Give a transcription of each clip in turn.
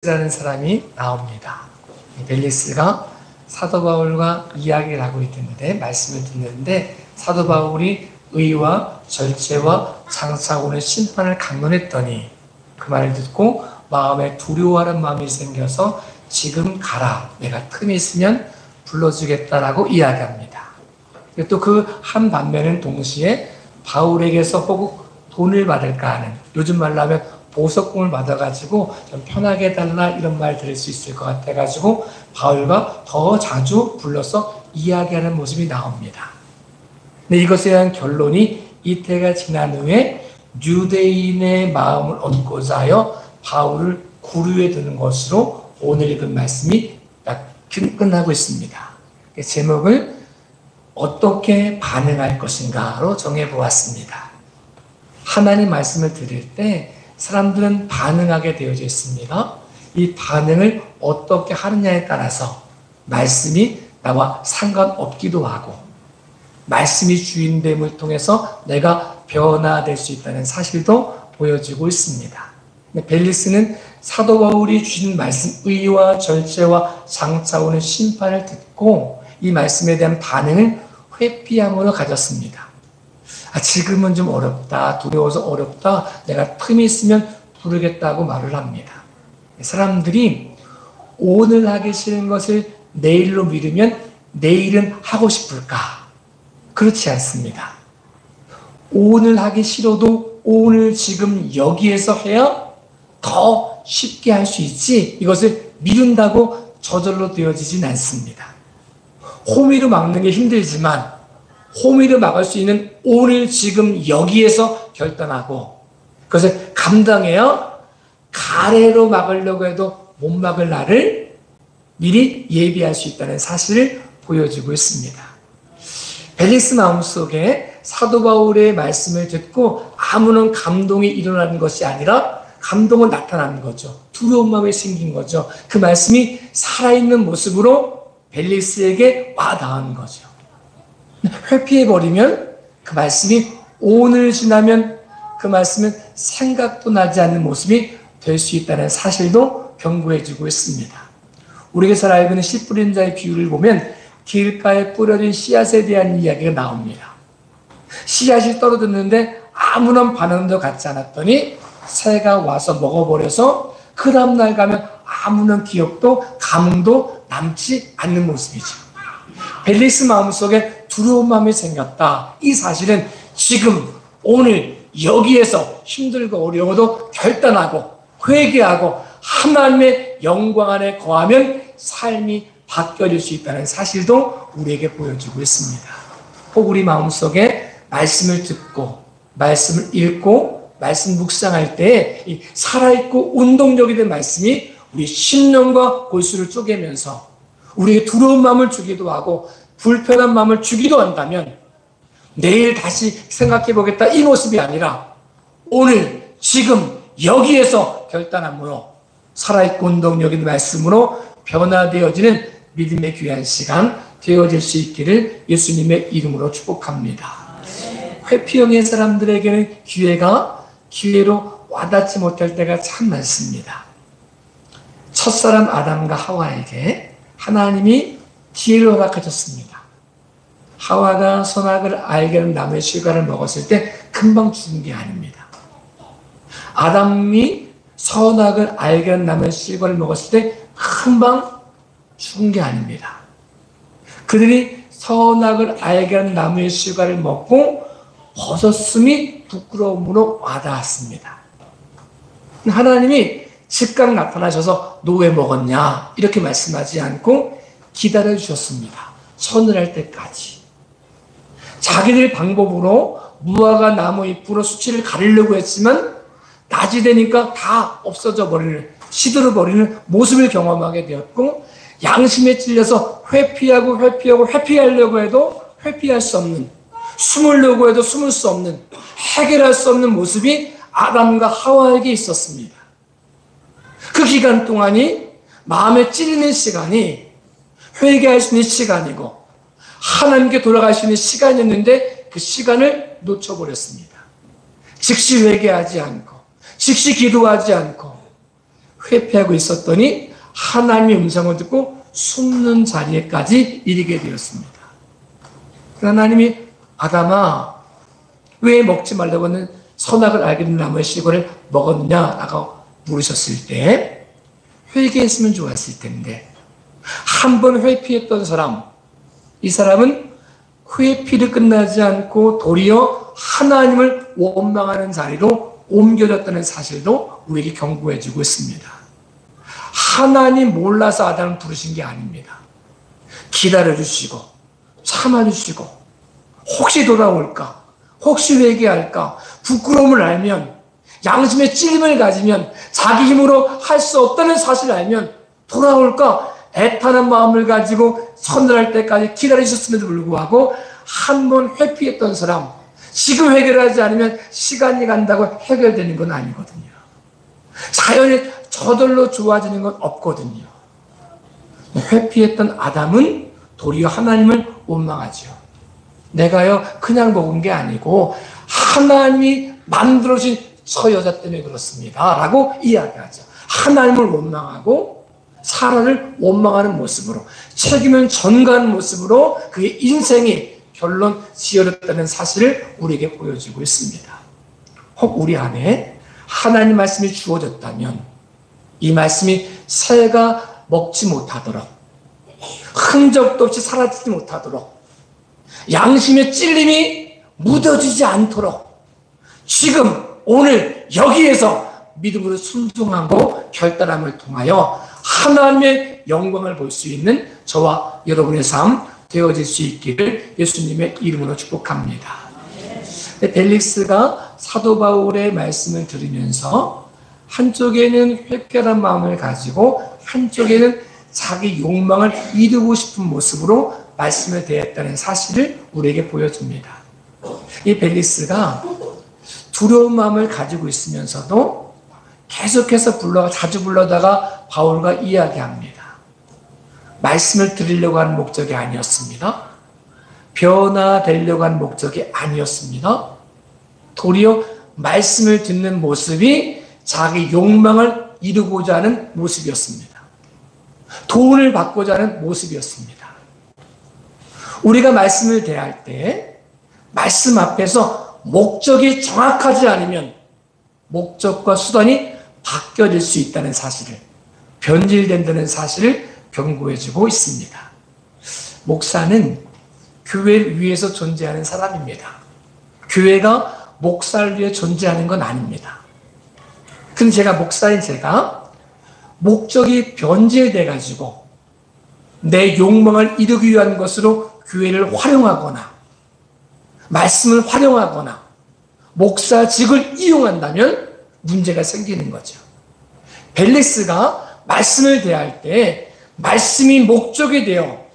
라는 사람이 나옵니다. 벨리스가 사도 바울과 이야기를 하고 있는데 말씀을 듣는데 사도 바울이 의와 절제와 장차오는 심판을 강론했더니 그 말을 듣고 마음에 두려워하는 마음이 생겨서 지금 가라, 내가 틈이 있으면 불러주겠다라고 이야기합니다. 또 그 한 반면은 동시에 바울에게서 혹 돈을 받을까 하는, 요즘 말로 하면 보석금을 받아가지고 좀 편하게 해달라 이런 말 들을 수 있을 것 같아가지고 바울과 더 자주 불러서 이야기하는 모습이 나옵니다. 근데 이것에 대한 결론이 이때가 지난 후에 유대인의 마음을 얻고자 하여 바울을 구류에 두는 것으로 오늘 읽은 말씀이 딱 끝나고 있습니다. 제목을 어떻게 반응할 것인가로 정해보았습니다. 하나님 말씀을 들을 때 사람들은 반응하게 되어져 있습니다. 이 반응을 어떻게 하느냐에 따라서 말씀이 나와 상관없기도 하고 말씀이 주인됨을 통해서 내가 변화될 수 있다는 사실도 보여지고 있습니다. 벨리스는 사도 바울이 주신 말씀, 의와 절제와 장차오는 심판을 듣고 이 말씀에 대한 반응을 회피함으로 가졌습니다. 지금은 좀 어렵다, 두려워서 어렵다, 내가 틈이 있으면 부르겠다고 말을 합니다. 사람들이 오늘 하기 싫은 것을 내일로 미루면 내일은 하고 싶을까? 그렇지 않습니다. 오늘 하기 싫어도 오늘 지금 여기에서 해야 더 쉽게 할 수 있지, 이것을 미룬다고 저절로 되어지진 않습니다. 호미로 막는 게 힘들지만 호미를 막을 수 있는 오늘 지금 여기에서 결단하고 그것을 감당해야 가래로 막으려고 해도 못 막을 날을 미리 예비할 수 있다는 사실을 보여주고 있습니다. 벨리스 마음속에 사도 바울의 말씀을 듣고 아무런 감동이 일어나는 것이 아니라 감동은 나타나는 거죠. 두려운 마음이 생긴 거죠. 그 말씀이 살아있는 모습으로 벨리스에게 와닿은 거죠. 회피해버리면 그 말씀이 오늘 지나면 그 말씀은 생각도 나지 않는 모습이 될 수 있다는 사실도 경고해주고 있습니다. 우리가 잘 알고 있는 씨 뿌린 자의 비유를 보면 길가에 뿌려진 씨앗에 대한 이야기가 나옵니다. 씨앗이 떨어졌는데 아무런 반응도 갖지 않았더니 새가 와서 먹어버려서 그 다음날 가면 아무런 기억도 감흥도 남지 않는 모습이죠. 벨리스 마음속에 두려운 마음이 생겼다. 이 사실은 지금 오늘 여기에서 힘들고 어려워도 결단하고 회개하고 하나님의 영광 안에 거하면 삶이 바뀌어질 수 있다는 사실도 우리에게 보여주고 있습니다. 혹 우리 마음속에 말씀을 듣고 말씀을 읽고 말씀 묵상할 때 이 살아있고 운동력이 된 말씀이 우리 심령과 골수를 쪼개면서 우리에게 두려운 마음을 주기도 하고 불편한 마음을 주기도 한다면 내일 다시 생각해 보겠다 이 모습이 아니라 오늘 지금 여기에서 결단함으로 살아있고 운동력 있는 말씀으로 변화되어지는 믿음의 귀한 시간 되어질 수 있기를 예수님의 이름으로 축복합니다. 회피형의 사람들에게는 기회로 와닿지 못할 때가 참 많습니다. 첫사람 아담과 하와에게 하나님이 기회를 허락하셨습니다. 하와가 선악을 알게 하는 나무의 실과를 먹었을 때 금방 죽은 게 아닙니다. 아담이 선악을 알게 하는 나무의 실과를 먹었을 때 금방 죽은 게 아닙니다. 그들이 선악을 알게 하는 나무의 실과를 먹고 벗었음이 부끄러움으로 와닿았습니다. 하나님이 즉각 나타나셔서 너 왜 먹었냐 이렇게 말씀하지 않고 기다려주셨습니다. 서늘할 때까지. 자기들 방법으로 무화과 나무 잎으로 수치를 가리려고 했지만 낮이 되니까 다 없어져 버리는, 시들어 버리는 모습을 경험하게 되었고 양심에 찔려서 회피하려고 해도 회피할 수 없는, 숨으려고 해도 숨을 수 없는, 해결할 수 없는 모습이 아담과 하와에게 있었습니다. 그 기간 동안이 마음에 찔리는 시간이 회개할 수 있는 시간이고 하나님께 돌아갈 수 있는 시간이었는데 그 시간을 놓쳐버렸습니다. 즉시 회개하지 않고 즉시 기도하지 않고 회피하고 있었더니 하나님의 음성을 듣고 숨는 자리에까지 이르게 되었습니다. 하나님이 아담아 왜 먹지 말라고 하는 선악을 알게 된 나무의 실과를 먹었느냐라고 물으셨을 때 회개했으면 좋았을 텐데 한 번 회피했던 사람, 이 사람은 회피를 끝나지 않고 도리어 하나님을 원망하는 자리로 옮겨졌다는 사실도 우리에게 경고해주고 있습니다. 하나님 몰라서 아담을 부르신 게 아닙니다. 기다려주시고 참아주시고 혹시 돌아올까? 혹시 회개할까? 부끄러움을 알면 양심의 찔림을 가지면 자기 힘으로 할 수 없다는 사실을 알면 돌아올까? 애타는 마음을 가지고 선언할 때까지 기다리셨음에도 불구하고 한 번 회피했던 사람, 지금 해결하지 않으면 시간이 간다고 해결되는 건 아니거든요. 자연이 저절로 좋아지는 건 없거든요. 회피했던 아담은 도리어 하나님을 원망하죠. 내가요 그냥 먹은 게 아니고 하나님이 만들어주신 저 여자 때문에 그렇습니다 라고 이야기하죠. 하나님을 원망하고 사라를 원망하는 모습으로 책임을 전가하는 모습으로 그의 인생이 결론 지어졌다는 사실을 우리에게 보여주고 있습니다. 혹 우리 안에 하나님 말씀이 주어졌다면 이 말씀이 새가 먹지 못하도록 흔적도 없이 사라지지 못하도록 양심의 찔림이 묻어지지 않도록 지금 오늘 여기에서 믿음으로 순종하고 결단함을 통하여 하나님의 영광을 볼 수 있는 저와 여러분의 삶 되어질 수 있기를 예수님의 이름으로 축복합니다. 벨릭스가 사도 바울의 말씀을 들으면서 한쪽에는 회개한 마음을 가지고 한쪽에는 자기 욕망을 이루고 싶은 모습으로 말씀을 대했다는 사실을 우리에게 보여줍니다. 이 벨릭스가 두려운 마음을 가지고 있으면서도 계속해서 자주 불러다가 바울과 이야기합니다. 말씀을 드리려고 하는 목적이 아니었습니다. 변화되려고 하는 목적이 아니었습니다. 도리어 말씀을 듣는 모습이 자기 욕망을 이루고자 하는 모습이었습니다. 돈을 받고자 하는 모습이었습니다. 우리가 말씀을 대할 때 말씀 앞에서 목적이 정확하지 않으면 목적과 수단이 바뀌어질 수 있다는 사실을, 변질된다는 사실을 경고해주고 있습니다. 목사는 교회 위에서 존재하는 사람입니다. 교회가 목사를 위해 존재하는 건 아닙니다. 근데 제가 목사인 제가 목적이 변질돼가지고 내 욕망을 이루기 위한 것으로 교회를 활용하거나 말씀을 활용하거나 목사직을 이용한다면 문제가 생기는 거죠. 벨릭스가 말씀을 대할 때 말씀이 목적이 되어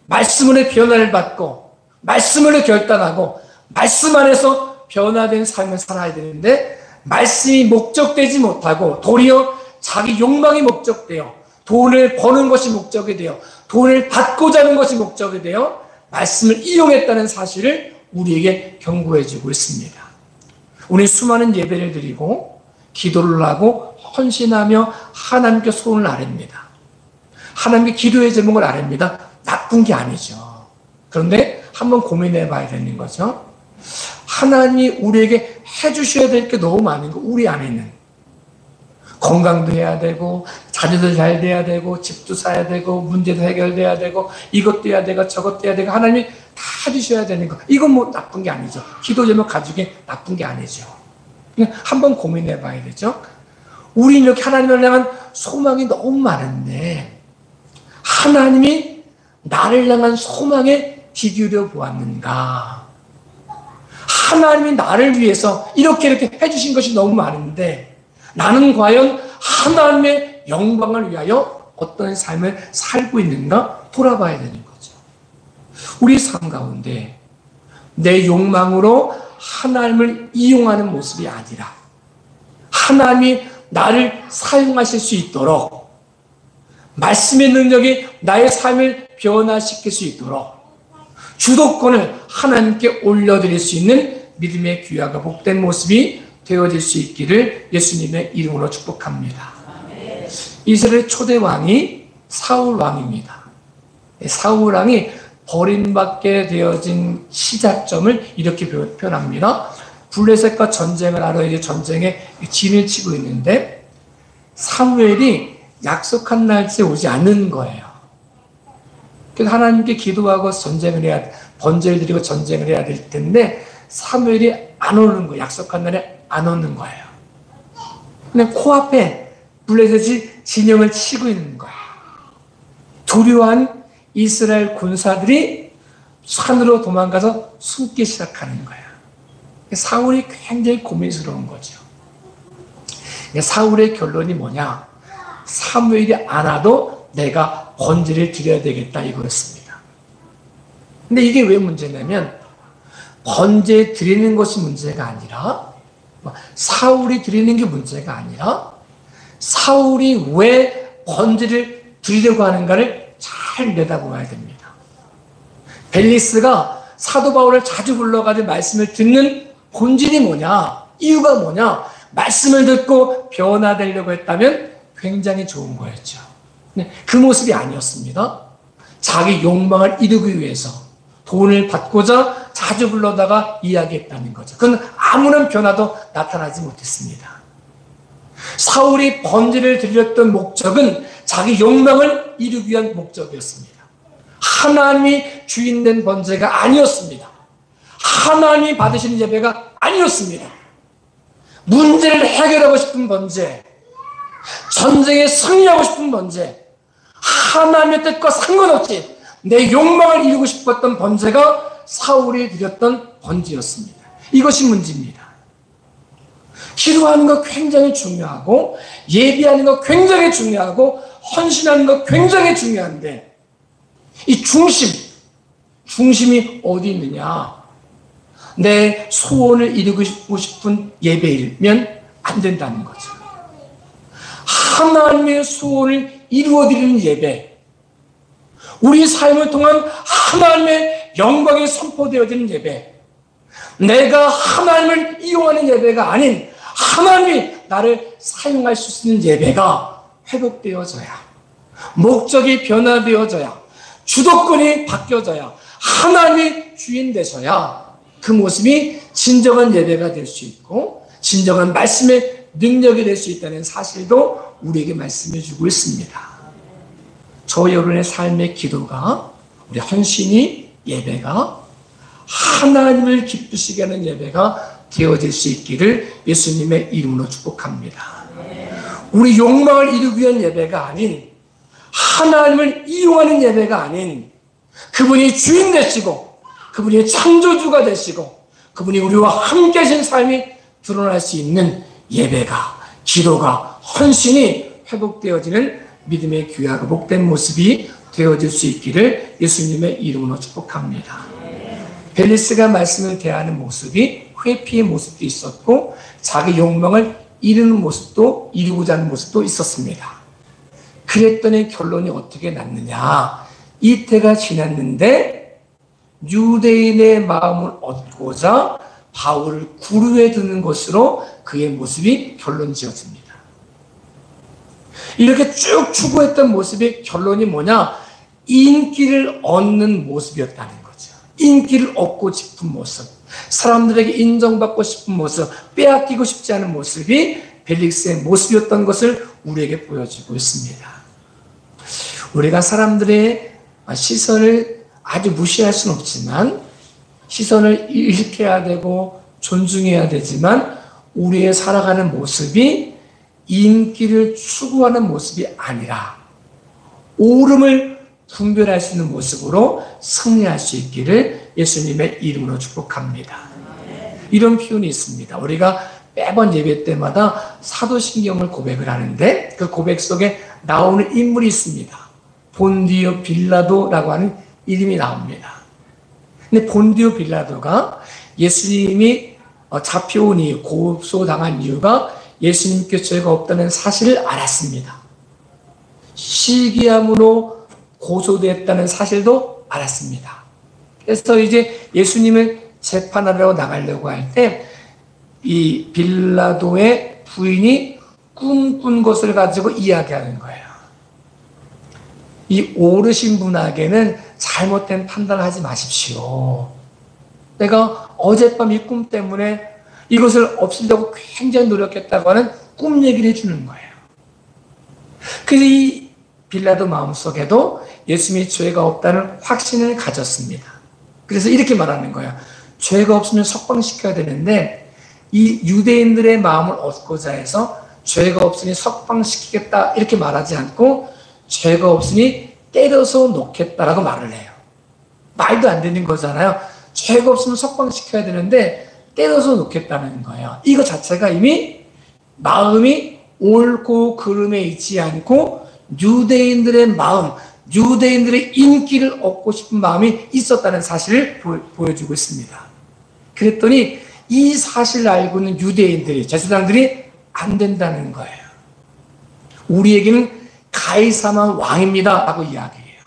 말씀으로 변화를 받고 말씀으로 결단하고 말씀 안에서 변화된 삶을 살아야 되는데 말씀이 목적되지 못하고 도리어 자기 욕망이 목적되어 돈을 버는 것이 목적이 되어 돈을 받고자 하는 것이 목적이 되어 말씀을 이용했다는 사실을 우리에게 경고해주고 있습니다. 우리 수많은 예배를 드리고 기도를 하고 헌신하며 하나님께 소원을 아뢰입니다. 하나님께 기도의 제목을 아뢰입니다. 나쁜 게 아니죠. 그런데 한번 고민해 봐야 되는 거죠. 하나님이 우리에게 해주셔야 될 게 너무 많은 거, 우리 안에는. 건강도 해야 되고, 자녀도 잘 돼야 되고, 집도 사야 되고, 문제도 해결돼야 되고, 이것도 해야 되고, 저것도 해야 되고, 하나님이 다 해주셔야 되는 거. 이건 뭐 나쁜 게 아니죠. 기도 제목 가지기 나쁜 게 아니죠. 그냥 한번 고민해 봐야 되죠. 우리 이렇게 하나님을 향한 소망이 너무 많은데, 하나님이 나를 향한 소망에 귀 기울여 보았는가? 하나님이 나를 위해서 이렇게 해주신 것이 너무 많은데 나는 과연 하나님의 영광을 위하여 어떤 삶을 살고 있는가 돌아봐야 되는 거죠. 우리 삶 가운데 내 욕망으로 하나님을 이용하는 모습이 아니라 하나님이 나를 사용하실 수 있도록 말씀의 능력이 나의 삶을 변화시킬 수 있도록 주도권을 하나님께 올려드릴 수 있는 믿음의 귀하고 복된 모습이 되어질 수 있기를 예수님의 이름으로 축복합니다. 이스라엘 초대 왕이 사울 왕입니다. 사울 왕이 버림받게 되어진 시작점을 이렇게 표현합니다. 블레셋과 전쟁을 하러 이제 전쟁에 진을 치고 있는데 사무엘이 약속한 날짜에 오지 않는 거예요. 그래서 하나님께 기도하고 전쟁을 번제를 드리고 전쟁을 해야 될 텐데 사무엘이 안 오는 거예요. 약속한 날에 안 오는 거예요. 그냥 코앞에 블레셋이 진영을 치고 있는 거예요. 두려워한 이스라엘 군사들이 산으로 도망가서 숨기 시작하는 거예요. 사울이 굉장히 고민스러운 거죠. 사울의 결론이 뭐냐? 사무엘이 안 와도 내가 번제를 드려야 되겠다 이거였습니다. 근데 이게 왜 문제냐면 번제 드리는 것이 문제가 아니라 사울이 드리는 게 문제가 아니라 사울이 왜 번제를 드리려고 하는가를 잘 내다보아야 됩니다. 벨리스가 사도 바울을 자주 불러가지고 말씀을 듣는 본질이 뭐냐? 이유가 뭐냐? 말씀을 듣고 변화되려고 했다면 굉장히 좋은 거였죠. 근데 그 모습이 아니었습니다. 자기 욕망을 이루기 위해서 돈을 받고자 자주 불러다가 이야기했다는 거죠. 그건 아무런 변화도 나타나지 못했습니다. 사울이 번제를 드렸던 목적은 자기 욕망을 이루기 위한 목적이었습니다. 하나님이 주인된 번제가 아니었습니다. 하나님이 받으시는 예배가 아니었습니다. 문제를 해결하고 싶은 번제, 전쟁에 승리하고 싶은 번제, 하나님의 뜻과 상관없이 내 욕망을 이루고 싶었던 번제가 사울이 드렸던 번제였습니다. 이것이 문제입니다. 기도하는 거 굉장히 중요하고 예비하는 거 굉장히 중요하고 헌신하는 거 굉장히 중요한데 이 중심이 어디 있느냐? 내 소원을 이루고 싶은 예배이면 안 된다는 거죠. 하나님의 소원을 이루어드리는 예배, 우리 삶을 통한 하나님의 영광이 선포되어지는 예배, 내가 하나님을 이용하는 예배가 아닌 하나님이 나를 사용할 수 있는 예배가 회복되어져야, 목적이 변화되어져야, 주도권이 바뀌어져야, 하나님이 주인 되셔야 그 모습이 진정한 예배가 될 수 있고 진정한 말씀의 능력이 될 수 있다는 사실도 우리에게 말씀해 주고 있습니다. 저 여러분의 삶의 기도가, 우리 헌신이, 예배가 하나님을 기쁘시게 하는 예배가 되어질 수 있기를 예수님의 이름으로 축복합니다. 우리 욕망을 이루기 위한 예배가 아닌, 하나님을 이용하는 예배가 아닌, 그분이 주인 되시고 그분이 창조주가 되시고 그분이 우리와 함께 하신 삶이 드러날 수 있는 예배가, 기도가, 헌신이 회복되어지는 믿음의 귀하고 복된 모습이 되어질 수 있기를 예수님의 이름으로 축복합니다. 벨리스가 말씀을 대하는 모습이 회피의 모습도 있었고 자기 욕망을 이루는 모습도, 이루고자 하는 모습도 있었습니다. 그랬더니 결론이 어떻게 났느냐? 이때가 지났는데 유대인의 마음을 얻고자 바울을 구루에 드는 것으로 그의 모습이 결론 지어집니다. 이렇게 쭉 추구했던 모습의 결론이 뭐냐? 인기를 얻는 모습이었다는 거죠. 인기를 얻고 싶은 모습, 사람들에게 인정받고 싶은 모습, 빼앗기고 싶지 않은 모습이 벨릭스의 모습이었던 것을 우리에게 보여주고 있습니다. 우리가 사람들의 시선을 아주 무시할 수는 없지만 시선을 일으켜야 되고 존중해야 되지만 우리의 살아가는 모습이 인기를 추구하는 모습이 아니라 옳음을 분별할 수 있는 모습으로 승리할 수 있기를 예수님의 이름으로 축복합니다. 이런 표현이 있습니다. 우리가 매번 예배 때마다 사도신경을 고백을 하는데 그 고백 속에 나오는 인물이 있습니다. 본디오 빌라도라고 하는 이름이 나옵니다. 근데 본디오 빌라도가 예수님이 잡혀온 이유, 고소당한 이유가 예수님께 죄가 없다는 사실을 알았습니다. 시기함으로 고소됐다는 사실도 알았습니다. 그래서 이제 예수님을 재판하러 나가려고 할 때 이 빌라도의 부인이 꿈꾼 것을 가지고 이야기하는 거예요. 이 오르신 분에게는 잘못된 판단을 하지 마십시오. 내가 어젯밤 이 꿈 때문에 이것을 없애려고 굉장히 노력했다고 하는 꿈 얘기를 해주는 거예요. 그래서 이 빌라도 마음속에도 예수님이 죄가 없다는 확신을 가졌습니다. 그래서 이렇게 말하는 거예요. 죄가 없으면 석방시켜야 되는데 이 유대인들의 마음을 얻고자 해서 죄가 없으니 석방시키겠다 이렇게 말하지 않고 죄가 없으니 때려서 놓겠다라고 말을 해요. 말도 안 되는 거잖아요. 죄가 없으면 석방시켜야 되는데 때려서 놓겠다는 거예요. 이거 자체가 이미 마음이 옳고 그름에 있지 않고 유대인들의 마음, 유대인들의 인기를 얻고 싶은 마음이 있었다는 사실을 보여주고 있습니다. 그랬더니 이 사실을 알고 있는 유대인들이, 제사장들이 안 된다는 거예요. 우리에게는 가이사만 왕입니다 라고 이야기해요.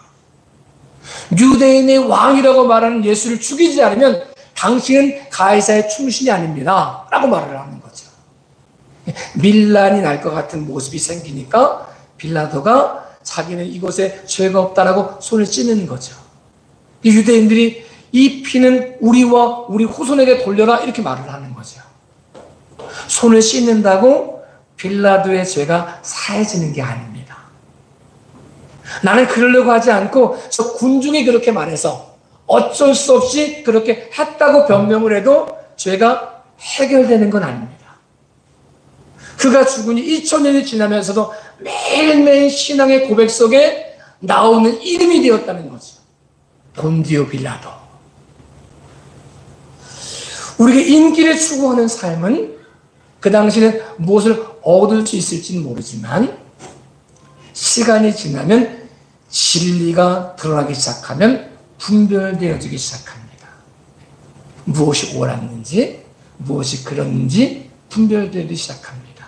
유대인의 왕이라고 말하는 예수를 죽이지 않으면 당신은 가이사의 충신이 아닙니다 라고 말을 하는 거죠. 밀란이 날 것 같은 모습이 생기니까 빌라도가 자기는 이곳에 죄가 없다라고 손을 찌는 거죠. 유대인들이 이 피는 우리와 우리 후손에게 돌려라 이렇게 말을 하는 거죠. 손을 씻는다고 빌라도의 죄가 사해지는 게 아닙니다. 나는 그러려고 하지 않고 저 군중이 그렇게 말해서 어쩔 수 없이 그렇게 했다고 변명을 해도 죄가 해결되는 건 아닙니다. 그가 죽으니 2000년이 지나면서도 매일매일 신앙의 고백 속에 나오는 이름이 되었다는 거죠. 본디오 빌라도. 우리가 인기를 추구하는 삶은 그 당시에는 무엇을 얻을 수 있을지는 모르지만 시간이 지나면 진리가 드러나기 시작하면 분별되어지기 시작합니다. 무엇이 옳았는지 무엇이 그렇는지 분별되기 시작합니다.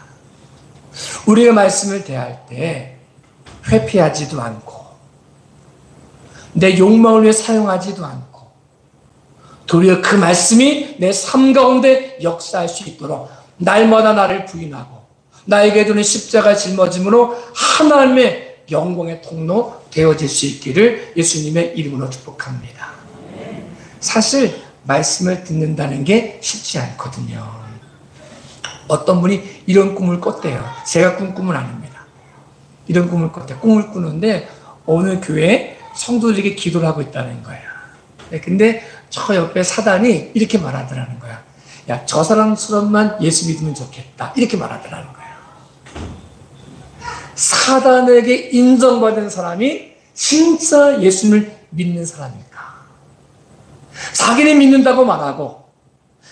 우리가 말씀을 대할 때 회피하지도 않고 내 욕망을 위해 사용하지도 않고 도리어 그 말씀이 내 삶 가운데 역사할 수 있도록 날마다 나를 부인하고 나에게 두는 십자가 짊어짐으로 하나님의 영광의 통로 되어질 수 있기를 예수님의 이름으로 축복합니다. 사실 말씀을 듣는다는 게 쉽지 않거든요. 어떤 분이 이런 꿈을 꿨대요. 제가 꾼 꿈은 아닙니다. 이런 꿈을 꿨대요. 꿈을 꾸는데 어느 교회에 성도들에게 기도를 하고 있다는 거예요. 근데 저 옆에 사단이 이렇게 말하더라는 거야. 야, 저 사람처럼만 예수 믿으면 좋겠다. 이렇게 말하더라는 거예요. 사단에게 인정받은 사람이 진짜 예수님을 믿는 사람일까? 자기는 믿는다고 말하고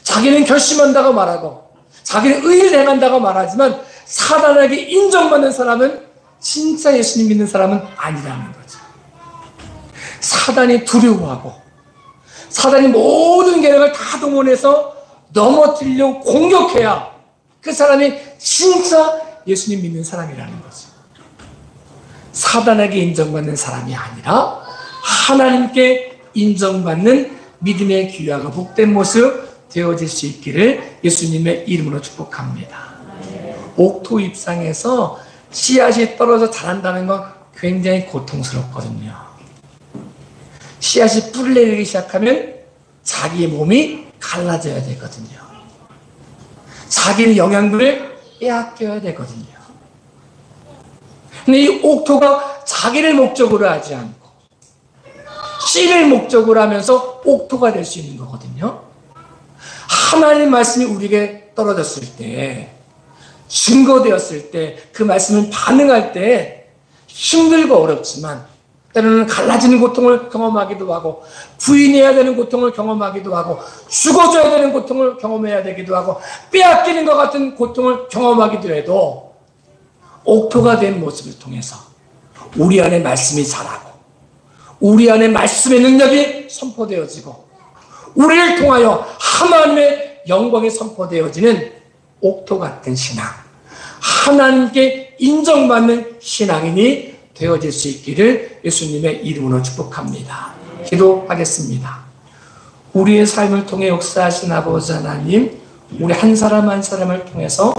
자기는 결심한다고 말하고 자기는 의를 행한다고 말하지만 사단에게 인정받는 사람은 진짜 예수님 믿는 사람은 아니라는 거죠. 사단이 두려워하고 사단이 모든 계략을 다 동원해서 넘어뜨리려고 공격해야 그 사람이 진짜 예수님 믿는 사람이라는 거죠. 사단에게 인정받는 사람이 아니라 하나님께 인정받는 믿음의 귀하고 복된 모습 되어질 수 있기를 예수님의 이름으로 축복합니다. 옥토 입상에서 씨앗이 떨어져 자란다는 건 굉장히 고통스럽거든요. 씨앗이 뿌리를 내리기 시작하면 자기의 몸이 갈라져야 되거든요. 자기는 영양분을 빼앗겨야 되거든요. 근데 이 옥토가 자기를 목적으로 하지 않고 씨를 목적으로 하면서 옥토가 될 수 있는 거거든요. 하나님의 말씀이 우리에게 떨어졌을 때, 증거되었을 때, 그 말씀을 반응할 때 힘들고 어렵지만 때로는 갈라지는 고통을 경험하기도 하고 부인해야 되는 고통을 경험하기도 하고 죽어줘야 되는 고통을 경험해야 되기도 하고 빼앗기는 것 같은 고통을 경험하기도 해도 옥토가 된 모습을 통해서 우리 안에 말씀이 자라고 우리 안에 말씀의 능력이 선포되어지고 우리를 통하여 하나님의 영광이 선포되어지는 옥토 같은 신앙, 하나님께 인정받는 신앙인이 되어질 수 있기를 예수님의 이름으로 축복합니다. 기도하겠습니다. 우리의 삶을 통해 역사하신 아버지 하나님, 우리 한 사람 한 사람을 통해서